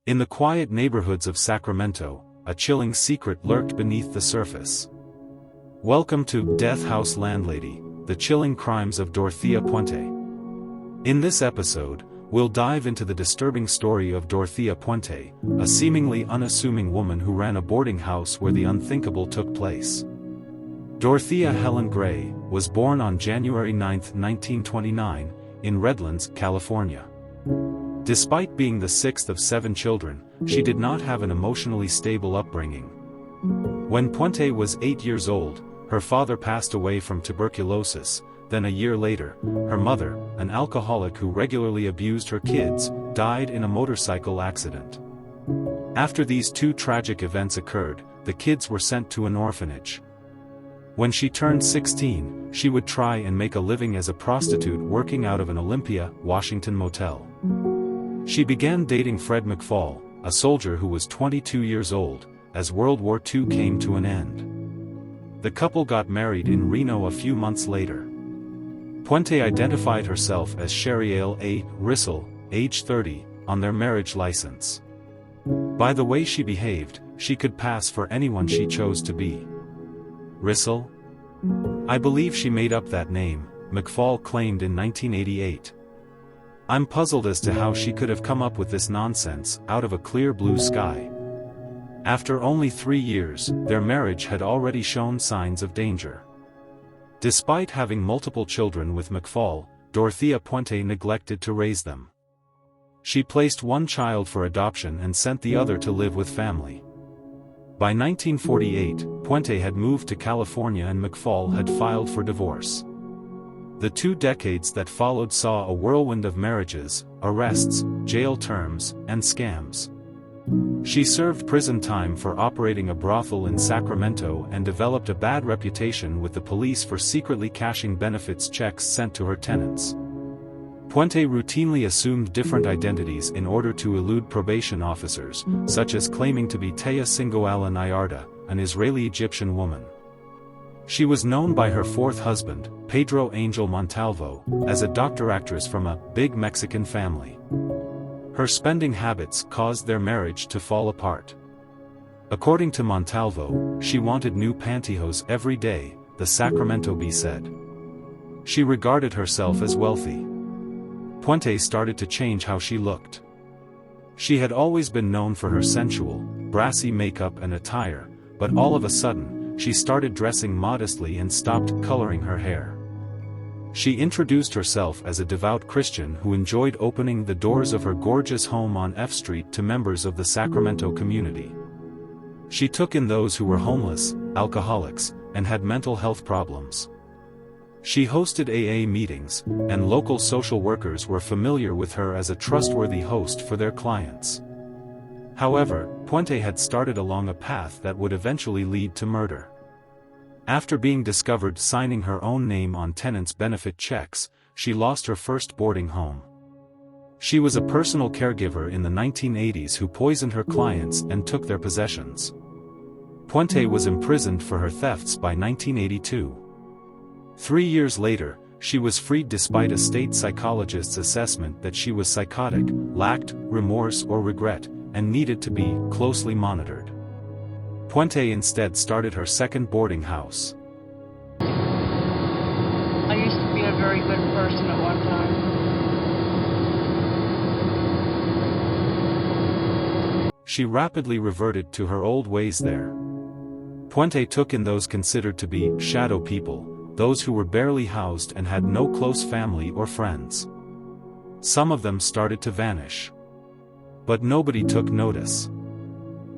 In the quiet neighborhoods of Sacramento, a chilling secret lurked beneath the surface. Welcome to House Landlady, the chilling crimes of Dorothea Puente. In this episode, we'll dive into the disturbing story of Dorothea Puente, a seemingly unassuming woman who ran a boarding house where the unthinkable took place. Dorothea Helen Gray was born on January 9, 1929, in Redlands, California. Despite being the sixth of 7 children, she did not have an emotionally stable upbringing. When Puente was 8 years old, her father passed away from tuberculosis. Then a year later, her mother, an alcoholic who regularly abused her kids, died in a motorcycle accident. After these 2 tragic events occurred, the kids were sent to an orphanage. When she turned 16, she would try and make a living as a prostitute working out of an Olympia, Washington motel. She began dating Fred McFall, a soldier who was 22 years old, as World War II came to an end. The couple got married in Reno a few months later. Puente identified herself as Sheriel A. Rissell, age 30, on their marriage license. By the way she behaved, she could pass for anyone she chose to be. Rissell? I believe she made up that name, McFall claimed in 1988. I'm puzzled as to how she could have come up with this nonsense out of a clear blue sky. After only 3 years, their marriage had already shown signs of danger. Despite having multiple children with McFall, Dorothea Puente neglected to raise them. She placed one child for adoption and sent the other to live with family. By 1948, Puente had moved to California and McFall had filed for divorce. The 2 decades that followed saw a whirlwind of marriages, arrests, jail terms, and scams. She served prison time for operating a brothel in Sacramento and developed a bad reputation with the police for secretly cashing benefits checks sent to her tenants. Puente routinely assumed different identities in order to elude probation officers, such as claiming to be Taya Singoala Nyarda, an Israeli-Egyptian woman. She was known by her 4th husband, Pedro Angel Montalvo, as a doctor-actress from a big Mexican family. Her spending habits caused their marriage to fall apart. According to Montalvo, she wanted new pantyhose every day, the Sacramento Bee said. She regarded herself as wealthy. Puente started to change how she looked. She had always been known for her sensual, brassy makeup and attire, but all of a sudden, she started dressing modestly and stopped coloring her hair. She introduced herself as a devout Christian who enjoyed opening the doors of her gorgeous home on F Street to members of the Sacramento community. She took in those who were homeless, alcoholics, and had mental health problems. She hosted AA meetings, and local social workers were familiar with her as a trustworthy host for their clients. However, Puente had started along a path that would eventually lead to murder. After being discovered signing her own name on tenants' benefit checks, she lost her first boarding home. She was a personal caregiver in the 1980s who poisoned her clients and took their possessions. Puente was imprisoned for her thefts by 1982. 3 years later, she was freed despite a state psychologist's assessment that she was psychotic, lacked remorse or regret, and needed to be closely monitored. Puente instead started her second boarding house. I used to be a very good person at one time. She rapidly reverted to her old ways there. Puente took in those considered to be shadow people, those who were barely housed and had no close family or friends. Some of them started to vanish. But nobody took notice.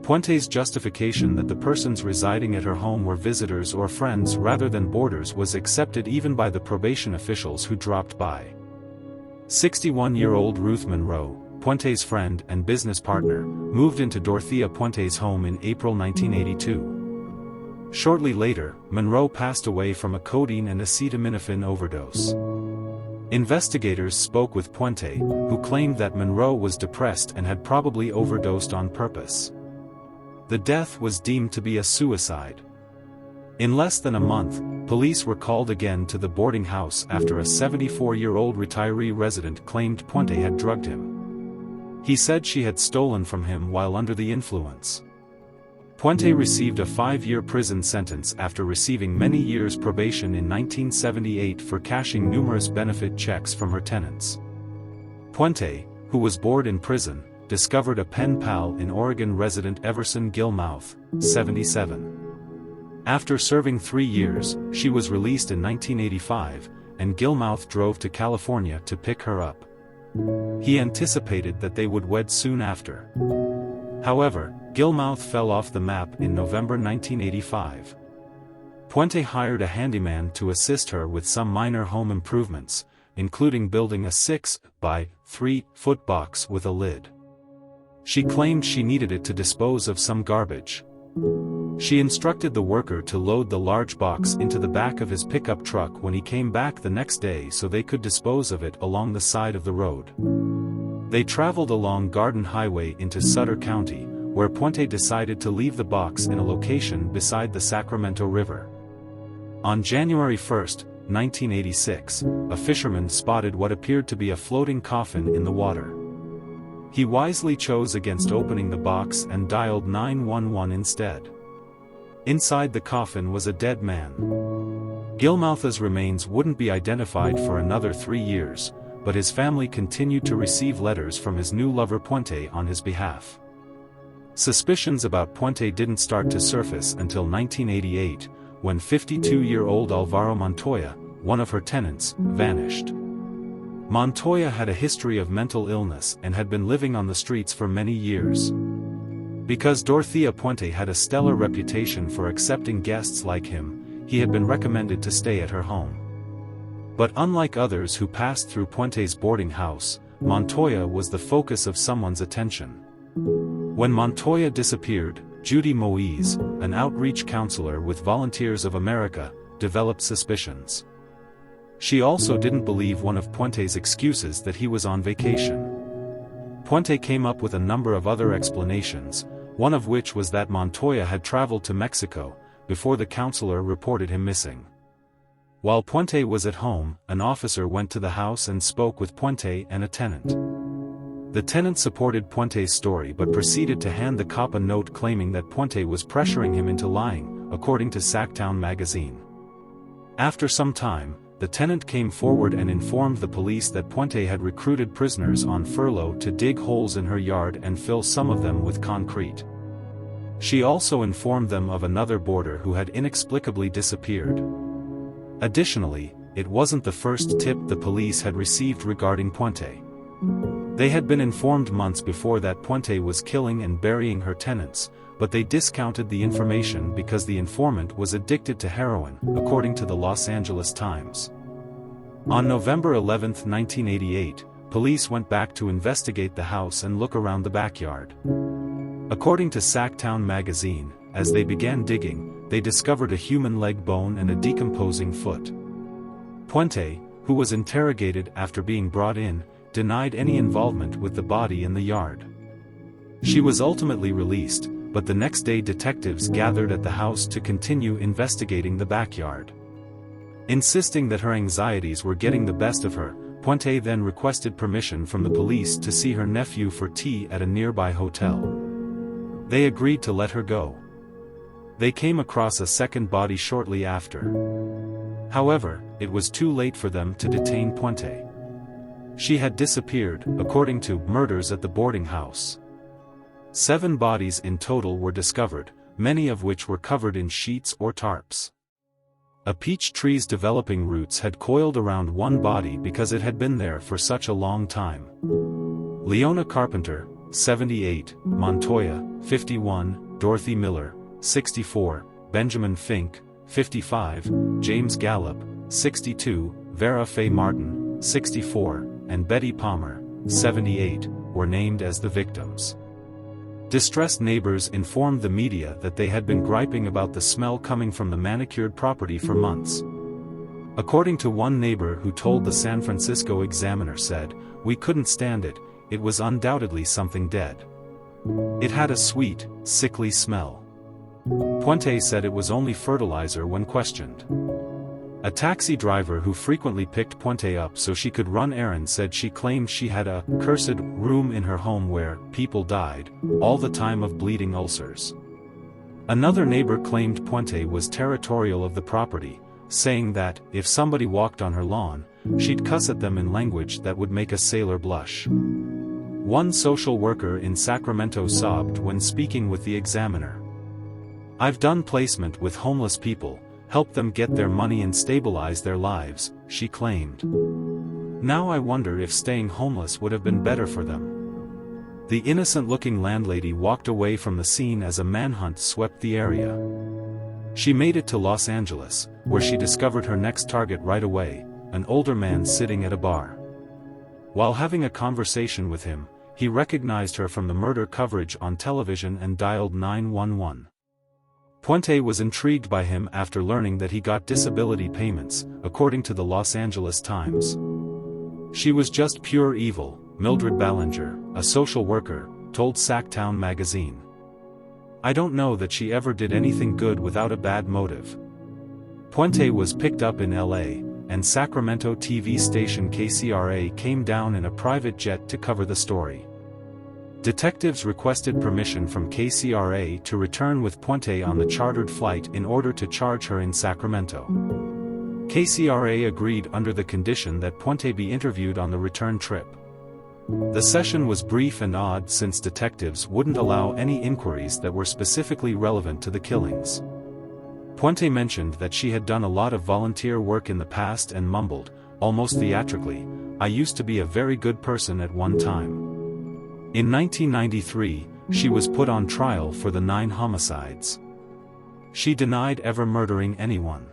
Puente's justification that the persons residing at her home were visitors or friends rather than boarders was accepted even by the probation officials who dropped by. 61-year-old Ruth Monroe, Puente's friend and business partner, moved into Dorothea Puente's home in April 1982. Shortly later, Monroe passed away from a codeine and acetaminophen overdose. Investigators spoke with Puente, who claimed that Monroe was depressed and had probably overdosed on purpose. The death was deemed to be a suicide. In less than a month, police were called again to the boarding house after a 74-year-old retiree resident claimed Puente had drugged him. He said she had stolen from him while under the influence. Puente received a 5-year prison sentence after receiving many years probation in 1978 for cashing numerous benefit checks from her tenants. Puente, who was bored in prison, discovered a pen pal in Oregon resident Everson Gilmouth, 77. After serving 3 years, she was released in 1985, and Gilmouth drove to California to pick her up. He anticipated that they would wed soon after. However, Gilmouth fell off the map in November 1985. Puente hired a handyman to assist her with some minor home improvements, including building a 6-by-3-foot box with a lid. She claimed she needed it to dispose of some garbage. She instructed the worker to load the large box into the back of his pickup truck when he came back the next day so they could dispose of it along the side of the road. They traveled along Garden Highway into Sutter County, where Puente decided to leave the box in a location beside the Sacramento River. On January 1, 1986, a fisherman spotted what appeared to be a floating coffin in the water. He wisely chose against opening the box and dialed 911 instead. Inside the coffin was a dead man. Gilmouth's remains wouldn't be identified for another 3 years, but his family continued to receive letters from his new lover Puente on his behalf. Suspicions about Puente didn't start to surface until 1988, when 52-year-old Alvaro Montoya, one of her tenants, vanished. Montoya had a history of mental illness and had been living on the streets for many years. Because Dorothea Puente had a stellar reputation for accepting guests like him, he had been recommended to stay at her home. But unlike others who passed through Puente's boarding house, Montoya was the focus of someone's attention. When Montoya disappeared, Judy Moise, an outreach counselor with Volunteers of America, developed suspicions. She also didn't believe one of Puente's excuses that he was on vacation. Puente came up with a number of other explanations, one of which was that Montoya had traveled to Mexico before the counselor reported him missing. While Puente was at home, an officer went to the house and spoke with Puente and a tenant. The tenant supported Puente's story but proceeded to hand the cop a note claiming that Puente was pressuring him into lying, according to Sacktown magazine. After some time, the tenant came forward and informed the police that Puente had recruited prisoners on furlough to dig holes in her yard and fill some of them with concrete. She also informed them of another boarder who had inexplicably disappeared. Additionally, it wasn't the first tip the police had received regarding Puente. They had been informed months before that Puente was killing and burying her tenants, but they discounted the information because the informant was addicted to heroin, according to the Los Angeles Times. On November 11, 1988, police went back to investigate the house and look around the backyard. According to Sacktown magazine, as they began digging, they discovered a human leg bone and a decomposing foot. Puente, who was interrogated after being brought in, denied any involvement with the body in the yard. She was ultimately released, but the next day detectives gathered at the house to continue investigating the backyard. Insisting that her anxieties were getting the best of her, Puente then requested permission from the police to see her nephew for tea at a nearby hotel. They agreed to let her go. They came across a second body shortly after. However, it was too late for them to detain Puente. She had disappeared, according to Murders at the Boarding House. 7 bodies in total were discovered, many of which were covered in sheets or tarps. A peach tree's developing roots had coiled around one body because it had been there for such a long time. Leona Carpenter, 78, Montoya, 51, Dorothy Miller, 64, Benjamin Fink, 55, James Gallup, 62, Vera Faye Martin, 64, and Betty Palmer, 78, were named as the victims. Distressed neighbors informed the media that they had been griping about the smell coming from the manicured property for months. According to one neighbor who told the San Francisco Examiner said, "We couldn't stand it, it was undoubtedly something dead. It had a sweet, sickly smell." Puente said it was only fertilizer when questioned. A taxi driver who frequently picked Puente up so she could run errands said she claimed she had a cursed room in her home where people died all the time of bleeding ulcers. Another neighbor claimed Puente was territorial of the property, saying that, if somebody walked on her lawn, she'd cuss at them in language that would make a sailor blush. One social worker in Sacramento sobbed when speaking with the Examiner. "I've done placement with homeless people, helped them get their money and stabilize their lives," she claimed. "Now I wonder if staying homeless would have been better for them." The innocent-looking landlady walked away from the scene as a manhunt swept the area. She made it to Los Angeles, where she discovered her next target right away, an older man sitting at a bar. While having a conversation with him, he recognized her from the murder coverage on television and dialed 911. Puente was intrigued by him after learning that he got disability payments, according to the Los Angeles Times. "She was just pure evil," Mildred Ballinger, a social worker, told Sacktown magazine. "I don't know that she ever did anything good without a bad motive." Puente was picked up in LA, and Sacramento TV station KCRA came down in a private jet to cover the story. Detectives requested permission from KCRA to return with Puente on the chartered flight in order to charge her in Sacramento. KCRA agreed under the condition that Puente be interviewed on the return trip. The session was brief and odd since detectives wouldn't allow any inquiries that were specifically relevant to the killings. Puente mentioned that she had done a lot of volunteer work in the past and mumbled, almost theatrically, "I used to be a very good person at one time." In 1993, she was put on trial for the 9 homicides. She denied ever murdering anyone.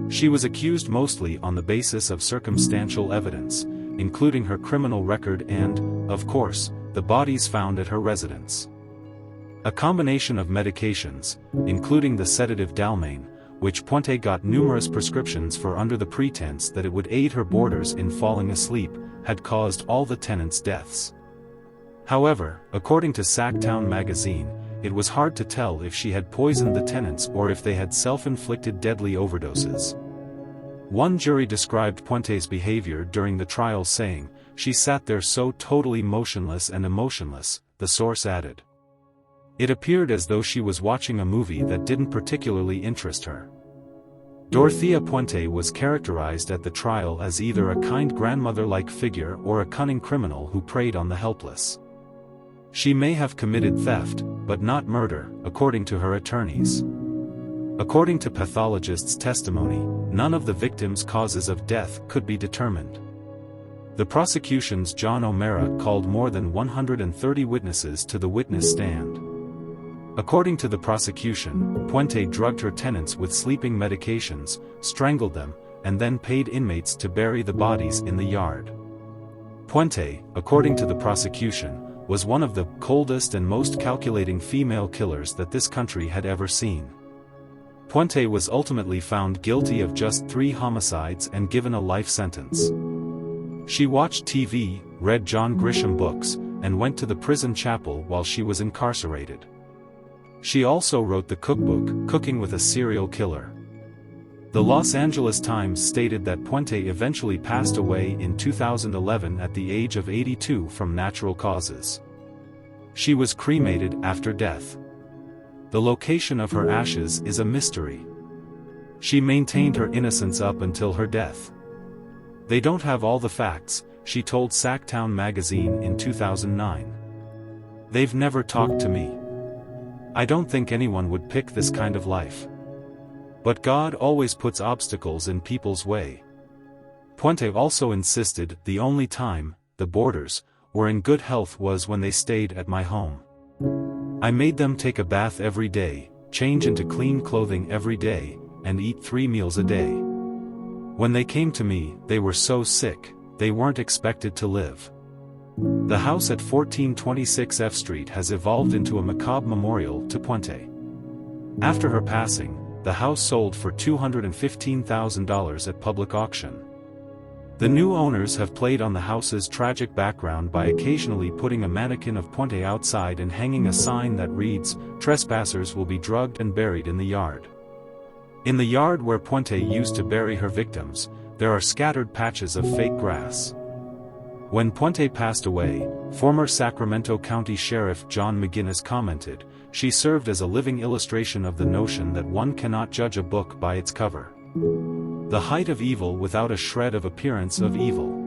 She was accused mostly on the basis of circumstantial evidence, including her criminal record and, of course, the bodies found at her residence. A combination of medications, including the sedative Dalmane, which Puente got numerous prescriptions for under the pretense that it would aid her boarders in falling asleep, had caused all the tenants' deaths. However, according to Sacktown magazine, it was hard to tell if she had poisoned the tenants or if they had self-inflicted deadly overdoses. One jury described Puente's behavior during the trial saying, "She sat there so totally motionless and emotionless," the source added. It appeared as though she was watching a movie that didn't particularly interest her. Dorothea Puente was characterized at the trial as either a kind grandmother-like figure or a cunning criminal who preyed on the helpless. She may have committed theft, but not murder, according to her attorneys. According to pathologists' testimony, none of the victims' causes of death could be determined. The prosecution's John O'Mara called more than 130 witnesses to the witness stand. According to the prosecution, Puente drugged her tenants with sleeping medications, strangled them, and then paid inmates to bury the bodies in the yard. Puente, according to the prosecution, was one of the coldest and most calculating female killers that this country had ever seen. Puente was ultimately found guilty of just 3 homicides and given a life sentence. She watched TV, read John Grisham books, and went to the prison chapel while she was incarcerated. She also wrote the cookbook, Cooking with a Serial Killer. The Los Angeles Times stated that Puente eventually passed away in 2011 at the age of 82 from natural causes. She was cremated after death. The location of her ashes is a mystery. She maintained her innocence up until her death. "They don't have all the facts," she told Sacktown magazine in 2009. "They've never talked to me. I don't think anyone would pick this kind of life. But God always puts obstacles in people's way." Puente also insisted the only time the boarders were in good health was when they stayed at my home. "I made them take a bath every day, change into clean clothing every day, and eat 3 meals a day. When they came to me, they were so sick, they weren't expected to live." The house at 1426 F Street has evolved into a macabre memorial to Puente. After her passing, the house sold for $215,000 at public auction. The new owners have played on the house's tragic background by occasionally putting a mannequin of Puente outside and hanging a sign that reads, "Trespassers will be drugged and buried in the yard." In the yard where Puente used to bury her victims, there are scattered patches of fake grass. When Puente passed away, former Sacramento County Sheriff John McGinnis commented, "She served as a living illustration of the notion that one cannot judge a book by its cover. The height of evil without a shred of appearance of evil."